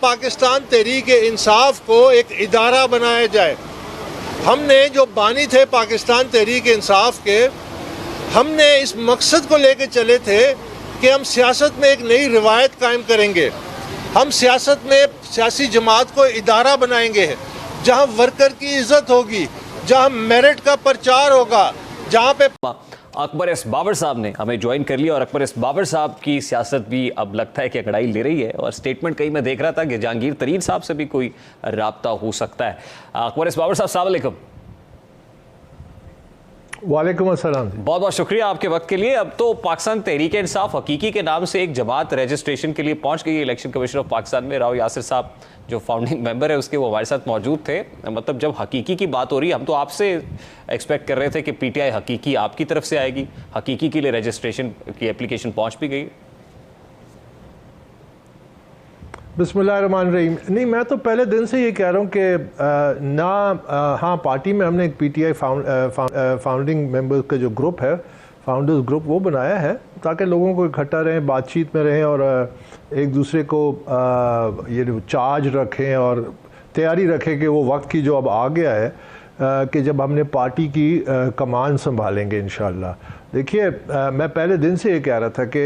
पाकिस्तान तहरीक इंसाफ को एक इदारा बनाया जाए। हमने जो बानी थे पाकिस्तान तहरीक इंसाफ के, हमने इस मकसद को लेकर चले थे कि हम सियासत में एक नई रिवायत कायम करेंगे। हम सियासत में सियासी जमात को इदारा बनाएंगे जहां वर्कर की इज्जत होगी, जहां मेरिट का प्रचार होगा, जहां पे अकबर एस बाबर साहब ने हमें ज्वाइन कर लिया और अकबर एस बाबर साहब की सियासत भी अब लगता है कि अंगड़ाई ले रही है और स्टेटमेंट कहीं मैं देख रहा था कि जहांगीर तरीन साहब से भी कोई राब्ता हो सकता है। अकबर एस बाबर साहब, अस्सलाम वालेकुम। वालेकुम अस्सलाम। बहुत बहुत शुक्रिया आपके वक्त के लिए। अब तो पाकिस्तान तहरीक इंसाफ हकीकी के नाम से एक जमात रजिस्ट्रेशन के लिए पहुंच गई है। इलेक्शन कमीशन ऑफ पाकिस्तान में राव यासिर साहब जो फाउंडिंग मेंबर है उसके, वो हमारे साथ मौजूद थे। मतलब जब हकीकी की बात हो रही है, हम तो आपसे एक्सपेक्ट कर रहे थे कि पीटीआई हकीकी आपकी तरफ से आएगी, हकीकी के लिए रजिस्ट्रेशन की एप्लीकेशन पहुंच भी गई। बिस्मिल्लाहिर्रहमानिर्रहीम। नहीं, मैं तो पहले दिन से ये कह रहा हूँ कि हाँ, पार्टी में हमने एक पीटीआई फाउंडिंग मेंबर्स का जो ग्रुप है, फाउंडर्स ग्रुप, वो बनाया है ताकि लोगों को इकट्ठा रहें, बातचीत में रहें और एक दूसरे को ये चार्ज रखें और तैयारी रखें कि वो वक्त की जो अब आ गया है कि जब हमने पार्टी की कमान संभालेंगे इंशाल्लाह। देखिए, मैं पहले दिन से ये कह रहा था कि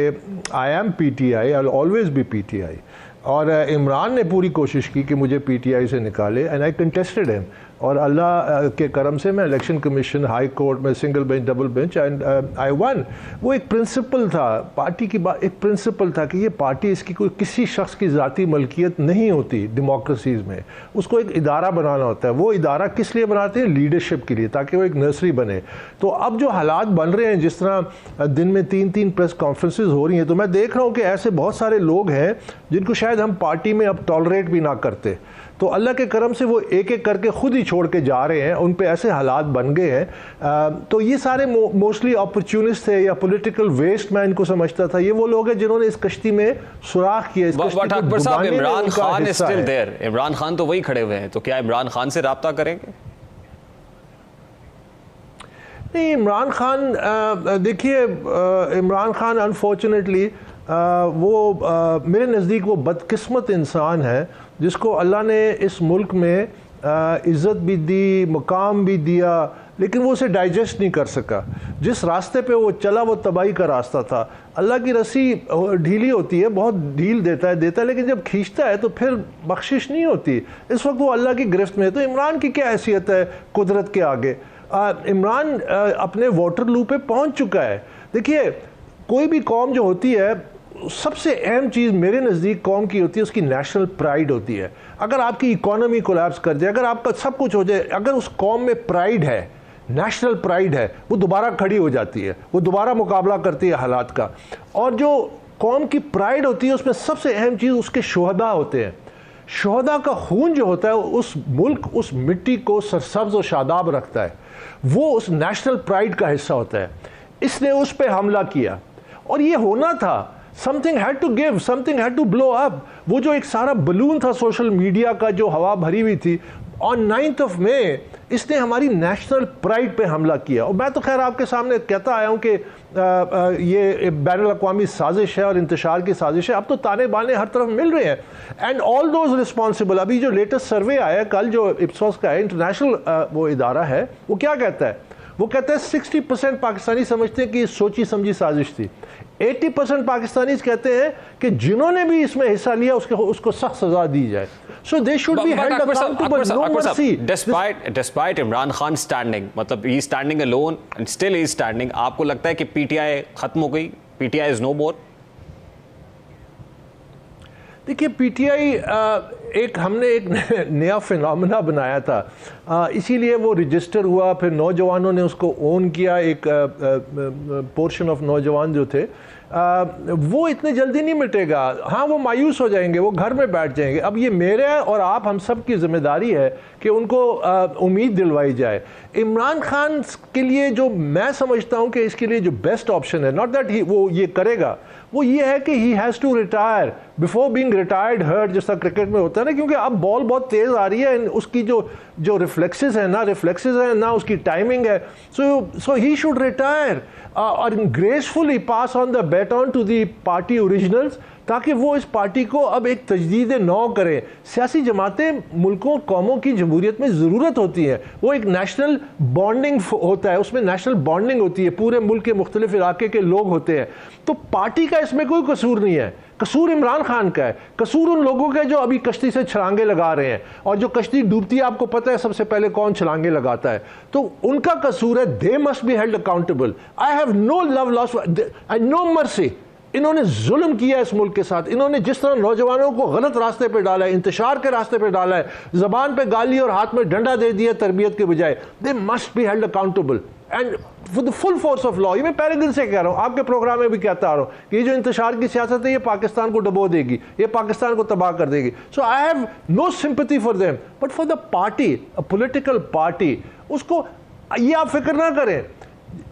I am PTI, I will always be PTI. और इमरान ने पूरी कोशिश की कि मुझे पीटीआई से निकाले एंड आई कंटेस्टेड हिम, और अल्लाह के करम से मैं इलेक्शन कमीशन, हाई कोर्ट में, single bench, double bench, and I one. वो एक प्रिंसिपल था पार्टी की, एक प्रिंसिपल था कि ये पार्टी, इसकी कोई किसी शख्स की ज़ाती मलकियत नहीं होती डेमोक्रेसीज़ में, उसको एक इदारा बनाना होता है। वो इदारा किस लिए बनाते हैं? लीडरशिप के लिए, ताकि वो एक नर्सरी बने। तो अब जो हालात बन रहे हैं, जिस तरह दिन में 3-3 प्रेस कॉन्फ्रेंसेज हो रही हैं, तो मैं देख रहा हूँ कि ऐसे बहुत सारे लोग हैं जिनको शायद हम पार्टी में अब टॉलरेट भी ना करते। तो अल्लाह के करम से वो एक एक करके खुद ही छोड़ के जा रहे हैं, उन पे ऐसे हालात बन गए हैं। तो ये सारे मोस्टली अपॉर्चुनिस्ट थे या पॉलिटिकल वेस्ट, मैं इनको समझता था। ये वो लोग हैं जिन्होंने इस कश्ती में सुराख किया। अकबर साहब, Imran Khan is still there. Imran Khan तो वही खड़े हुए हैं, तो क्या इमरान खान से राब्ता करेंगे? नहीं, इमरान खान, देखिए, इमरान खान अनफॉर्चुनेटली वो मेरे नज़दीक वो बदकिस्मत इंसान है जिसको अल्लाह ने इस मुल्क में इज़्ज़त भी दी, मकाम भी दिया, लेकिन वो उसे डाइजेस्ट नहीं कर सका। जिस रास्ते पे वो चला वो तबाही का रास्ता था। अल्लाह की रस्सी ढीली होती है, बहुत ढील देता है, लेकिन जब खींचता है तो फिर बख्शिश नहीं होती। इस वक्त वो अल्लाह की गिरफ्त में है। तो इमरान की क्या हैसियत है कुदरत के आगे? इमरान अपने वाटरलू पे पहुंच चुका है। देखिए, कोई भी कौम जो होती है, सबसे अहम चीज़ मेरे नज़दीक कौम की होती है उसकी नेशनल प्राइड होती है। अगर आपकी इकोनॉमी कोलैप्स कर जाए, अगर आपका सब कुछ हो जाए, अगर उस कौम में प्राइड है, नेशनल प्राइड है, वो दोबारा खड़ी हो जाती है, वो दोबारा मुकाबला करती है हालात का। और जो कौम की प्राइड होती है उसमें सबसे अहम चीज़ उसके शोहदा होते हैं। शोहदा का खून जो होता है उस मुल्क, उस मिट्टी को सरसब्ज और शादाब रखता है। वो उस नेशनल प्राइड का हिस्सा होता है। इसने उस पर हमला किया और ये होना था। Something had to give, something had to blow up. वो जो एक सारा बलून था सोशल मीडिया का जो हवा भरी हुई थी, ऑन 9 मई इसने हमारी नेशनल प्राइड पे हमला किया। और मैं तो खैर आपके सामने कहता आया हूँ कि ये बैनुल अक़वामी साजिश है और इंतशार की साजिश है। अब तो ताने बाने हर तरफ मिल रहे हैं एंड ऑल दोज रिस्पॉन्सिबल। अभी जो लेटेस्ट सर्वे आया कल, जो इप्सोस का है, इंटरनेशनल वो इदारा है, वो क्या कहता है? वो कहता है 60% पाकिस्तानी समझते हैं कि सोची समझी साजिश थी। 80% पाकिस्तानी कहते हैं कि जिन्होंने भी इसमें हिस्सा लिया उसको सख्त सजा दी जाए। So they should be held accountable. No mercy. Despite Imran Khan standing, मतलब he is standing alone and still he is standing, आपको लगता है कि पीटीआई खत्म हो गई? PTI is no more? देखिए, पीटीआई हमने एक नया फिनोमेना बनाया था, इसीलिए वो रजिस्टर हुआ। फिर नौजवानों ने उसको ओन किया, एक पोर्शन ऑफ नौजवान जो थे, वो इतने जल्दी नहीं मिटेगा। हाँ, वो मायूस हो जाएंगे, वो घर में बैठ जाएंगे। अब ये मेरे और आप, हम सब की जिम्मेदारी है कि उनको उम्मीद दिलवाई जाए। इमरान खान के लिए जो मैं समझता हूँ कि इसके लिए जो बेस्ट ऑप्शन है, नॉट दैट वो ये करेगा, वो ये है कि he has to retire before being retired hurt, जैसा क्रिकेट में होता है ना, क्योंकि अब बॉल बहुत तेज़ आ रही है, उसकी जो रिफ्लेक्सेस है ना उसकी टाइमिंग है। सो ही शुड रिटायर और gracefully pass on the baton to the party originals ताकि वो इस पार्टी को अब एक तजदीद नौ करें। सियासी जमातें मुल्कों कौमों की जमहूरियत में ज़रूरत होती है, वो एक नेशनल बॉन्डिंग होता है, उसमें नेशनल बॉन्डिंग होती है, पूरे मुल्क के मुख्तलिफ इलाके के लोग होते हैं। तो पार्टी का इसमें कोई कसूर नहीं है, कसूर इमरान खान का है, कसूर उन लोगों का जो अभी कश्ती से छलांगे लगा रहे हैं, और जो कश्ती डूबती है आपको पता है सबसे पहले कौन छलांगे लगाता है, तो उनका कसूर है। They must be held accountable. I have no love lost and no mercy. इन्होंने जुल्म किया इस मुल्क के साथ, इन्होंने जिस तरह नौजवानों को गलत रास्ते पे डाला है, इंतशार के रास्ते पे डाला है, जबान पे गाली और हाथ में डंडा दे दिया तरबियत के बजाय। दे must be held accountable and for the full force of law. ये मैं पहले दिन से कह रहा हूँ, आपके प्रोग्राम में भी कहता आ रहा हूँ कि ये जो इंतशार की सियासत है ये पाकिस्तान को डबो देगी, ये पाकिस्तान को तबाह कर देगी। So I have no sympathy for them, but for the party, a political party, उसको ये आप फिक्र ना करें।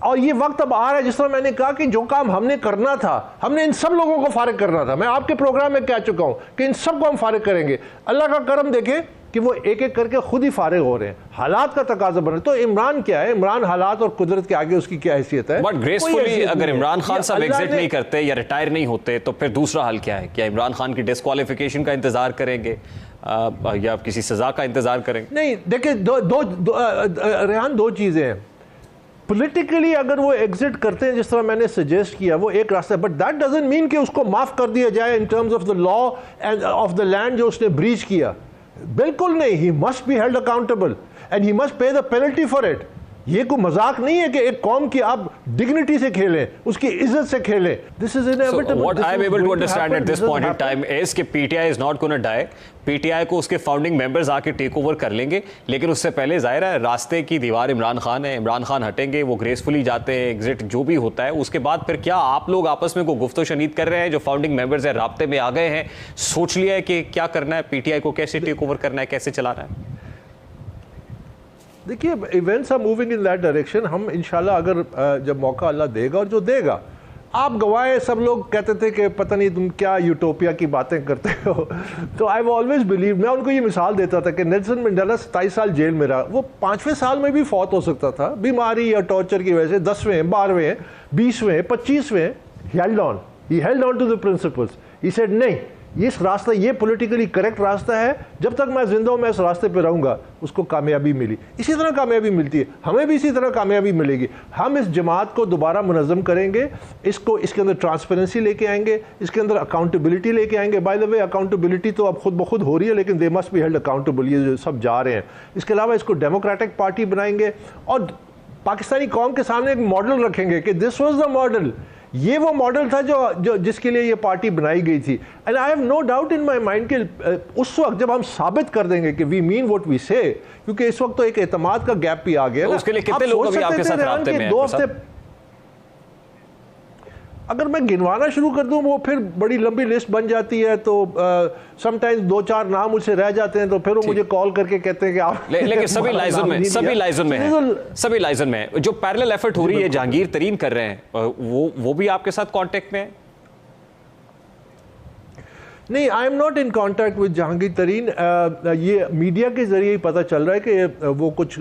और ये वक्त अब आ रहा है, जिस तरह मैंने कहा कि जो काम हमने करना था, हमने इन सब लोगों को फारिग करना था। मैं आपके प्रोग्राम में कह चुका हूं कि इन सबको हम फारिग करेंगे। अल्लाह का करम देखें कि वो एक एक करके खुद ही फारिग हो रहे हैं, हालात का तकाजा बन रहा है। तो इमरान क्या है, इमरान हालात और कुदरत के आगे उसकी क्या हैसियत है। बट ग्रेसफुली अगर इमरान खान साहब एग्जिट नहीं करते या रिटायर नहीं होते तो फिर दूसरा हल क्या है? क्या इमरान खान की डिस्क्वालिफिकेशन का इंतजार करेंगे या किसी सजा का इंतजार करेंगे? नहीं, देखिए रेहान, दो चीजें हैं। पॉलिटिकली अगर वो एग्जिट करते हैं जिस तरह मैंने सजेस्ट किया, वो एक रास्ता है, बट दैट डजंट मीन कि उसको माफ कर दिया जाए in terms of the law end of the land जो उसने ब्रीच किया। बिल्कुल नहीं, he must be held accountable and he must pay the penalty for it. ये कोई मजाक नहीं है कि एक कौम की आप डिग्निटी से खेलें, उसकी इज्जत से खेलें। This is inevitable. What I am able to understand at this point in time is कि PTI is not gonna die. PTI को उसके फाउंडिंग मेंबर्स आके टेक ओवर कर लेंगे, लेकिन उससे पहले जाहिर है रास्ते की दीवार इमरान खान है। इमरान खान हटेंगे, वो ग्रेसफुली जाते हैं, एग्जिट जो भी होता है, उसके बाद फिर क्या आप लोग आपस में को गुफ्तो शनीद कर रहे हैं? जो फाउंडिंग मेंबर्स है राब्ते में आ गए हैं, सोच लिया है कि क्या करना है, पीटीआई को कैसे टेक ओवर करना है, कैसे चलाना है? देखिए, events are moving in that direction. हम इंशाल्लाह अगर जब मौका अल्लाह देगा, और जो देगा, आप गवाए, सब लोग कहते थे कि पता नहीं तुम क्या यूटोपिया की बातें करते हो। तो आई ऑलवेज बिलीव, मैं उनको ये मिसाल देता था कि नेल्सन मंडेला 27 साल जेल में रहा, वो 5वें साल में भी फौत हो सकता था बीमारी या टॉर्चर की वजह से। 10वें, 12वें, 20वें, 25वें, he held on to the principles. He said नहीं, इस रास्ता, ये पॉलिटिकली करेक्ट रास्ता है, जब तक मैं जिंदा हूं मैं इस रास्ते पे रहूंगा। उसको कामयाबी मिली, इसी तरह कामयाबी मिलती है, हमें भी इसी तरह कामयाबी मिलेगी। हम इस जमात को दोबारा मुनज़्ज़म करेंगे, इसको इसके अंदर ट्रांसपेरेंसी लेके आएंगे, इसके अंदर अकाउंटेबिलिटी लेके आएंगे। बाय द वे, अकाउंटेबिलिटी तो अब खुद ब खुद हो रही है, लेकिन दे मस्ट बी हेल्ड अकाउंटेबल, ये जो सब जा रहे हैं। इसके अलावा इसको डेमोक्रेटिक पार्टी बनाएंगे और पाकिस्तानी कौम के सामने एक मॉडल रखेंगे कि दिस वॉज द मॉडल, ये वो मॉडल था जो जिसके लिए ये पार्टी बनाई गई थी। And I have no doubt in my mind कि उस वक्त जब हम साबित कर देंगे कि वी मीन व्हाट वी से, क्योंकि इस वक्त तो एक एतमाद का गैप भी आ गया ना। उसके लिए कितने लोग अभी आपके साथ राब्ते में हैं? 2 हफ्ते अगर मैं गिनवाना शुरू कर दूं वो फिर बड़ी लंबी लिस्ट बन जाती है, तो समटाइम्स 2-4 नाम मुझसे रह जाते हैं, तो फिर वो मुझे कॉल करके कहते हैं कि आप लेकिन सभी लाइजन में सभी लाइजन में जो पैरेलल एफर्ट हो रही है जहांगीर तरीन कर रहे हैं, वो भी आपके साथ कांटेक्ट में है? नहीं, I am not in contact with Jahangir तरीन। ये मीडिया के जरिए ही पता चल रहा है कि वो कुछ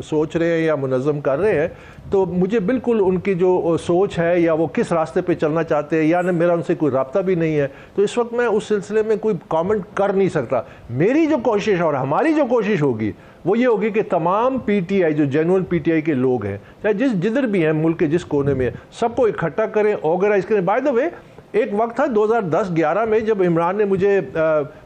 सोच रहे हैं या मुनज़्ज़म कर रहे हैं। तो मुझे बिल्कुल उनकी जो सोच है या वो किस रास्ते पे चलना चाहते हैं, या मेरा उनसे कोई राब्ता भी नहीं है, तो इस वक्त मैं उस सिलसिले में कोई कमेंट कर नहीं सकता। मेरी जो कोशिश और हमारी जो कोशिश होगी वो ये होगी कि तमाम पीटीआई जो जेन्युइन पीटीआई के लोग हैं, चाहे जिधर भी हैं मुल्क के जिस कोने में, सबको इकट्ठा करें, ऑर्गेनाइज करें। बाय द वे, एक वक्त था 2010-11 में जब इमरान ने मुझे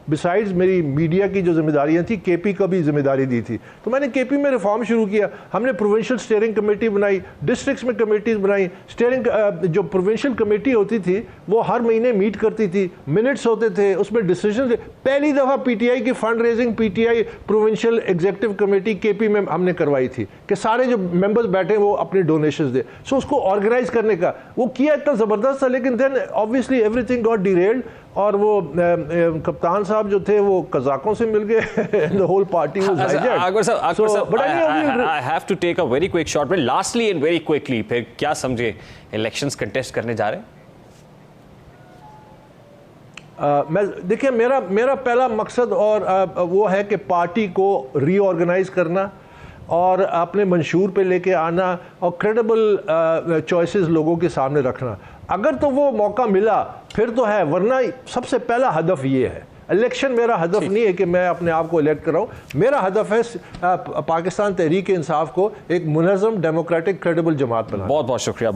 बिसाइड्स मेरी मीडिया की जो जिम्मेदारियां थी, केपी का भी जिम्मेदारी दी थी, तो मैंने केपी में रिफॉर्म शुरू किया। हमने प्रोविंशियल स्टीयरिंग कमेटी बनाई, डिस्ट्रिक्ट्स में कमेटीज बनाई। स्टीयरिंग जो प्रोविंशियल कमेटी होती थी वो हर महीने मीट करती थी, मिनट्स होते थे, उसमें डिसीजन थे। पहली दफ़ा पीटीआई की fund raising PTI provincial executive committee KP में हमने करवाई थी कि सारे जो मेंबर्स बैठे वो अपने डोनेशंस दे। सो उसको ऑर्गेनाइज करने का वो किया, इतना ज़बरदस्त था। लेकिन then obviously everything got derailed, और वो कप्तान साहब जो थे वो कज़ाकों से मिल गए। The whole party was hijacked. Akbar साहब, I have to take a very quick short break. Lastly and very quickly, फिर क्या समझे इलेक्शंस कंटेस्ट करने जा रहे हैं? मैं देखिए, मेरा पहला मकसद और वो है कि पार्टी को रीऑर्गेनाइज करना और अपने मंशूर पे लेके आना और क्रेडिबल चॉइसेस लोगों के सामने रखना। अगर तो वो मौका मिला फिर तो है, वरना सबसे पहला हदफ ये है। इलेक्शन मेरा हदफ नहीं है कि मैं अपने आप को इलेक्ट कराऊं, मेरा हदफ है पाकिस्तान तहरीक इंसाफ को एक मुनज़्ज़म डेमोक्रेटिक क्रेडिबल जमात बनाना। बहुत बहुत शुक्रिया।